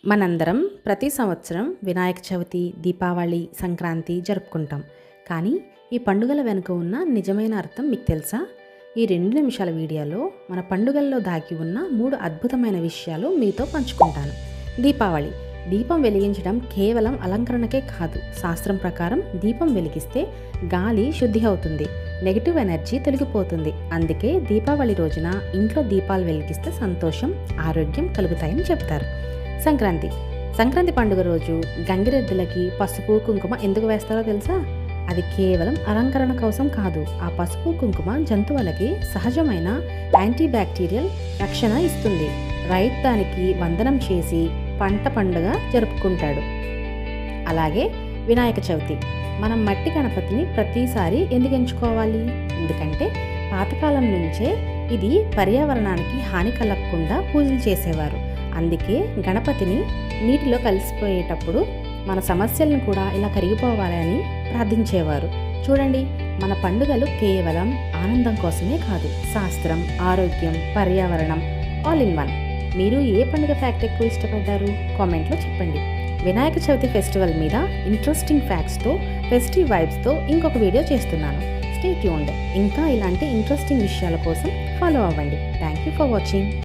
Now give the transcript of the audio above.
మనందరం ప్రతి సంవత్సరం వినాయక చవితి, దీపావళి, సంక్రాంతి జరుపుకుంటాం. కానీ ఈ పండుగల వెనుక ఉన్న నిజమైన అర్థం మీకు తెలుసా? ఈ 2 నిమిషాల వీడియోలో మన పండుగల్లో దాగి ఉన్న 3 అద్భుతమైన విషయాలు మీతో పంచుకుంటాను. దీపావళి. దీపం వెలిగించడం కేవలం అలంకరణకే కాదు. శాస్త్రం ప్రకారం దీపం వెలిగిస్తే గాలి శుద్ధి అవుతుంది, నెగిటివ్ ఎనర్జీ తొలగిపోతుంది. అందుకే దీపావళి రోజున ఇంట్లో దీపాలు వెలిగిస్తే సంతోషం, ఆరోగ్యం కలుగుతాయని చెప్తారు. సంక్రాంతి పండుగ రోజు గంగిరెద్దులకి పసుపు కుంకుమ ఎందుకు వేస్తారో తెలుసా? అది కేవలం అలంకరణ కోసం కాదు. ఆ పసుపు కుంకుమ జంతువులకి సహజమైన యాంటీ బ్యాక్టీరియల్ రక్షణ ఇస్తుంది. రైతు దానికి వందనం చేసి పంట పండుగ జరుపుకుంటాడు. అలాగే వినాయక చవితి. మనం మట్టి గణపతిని ప్రతిసారి ఎందుకు ఎంచుకోవాలి? ఎందుకంటే పాతకాలం నుంచే ఇది పర్యావరణానికి హాని కలగకుండా పూజలు చేసేవారు. అందుకే గణపతిని నీటిలో కలిసిపోయేటప్పుడు మన సమస్యలను కూడా ఇలా కరిగిపోవాలని ప్రార్థించేవారు. చూడండి, మన పండుగలు కేవలం ఆనందం కోసమే కాదు, శాస్త్రం, ఆరోగ్యం, పర్యావరణం ఆల్ ఇన్ వన్. మీరు ఏ పండుగ ఫ్యాక్ట్ ఎక్కువ ఇష్టపడ్డారు? కామెంట్లో చెప్పండి. వినాయక చవితి ఫెస్టివల్ మీద ఇంట్రెస్టింగ్ ఫ్యాక్ట్స్తో, ఫెస్టివ్ వైబ్స్తో ఇంకొక వీడియో చేస్తున్నాను. Stay tuned. ఇంకా ఇలాంటి ఇంట్రెస్టింగ్ విషయాల కోసం ఫాలో అవ్వండి. Thank you for watching.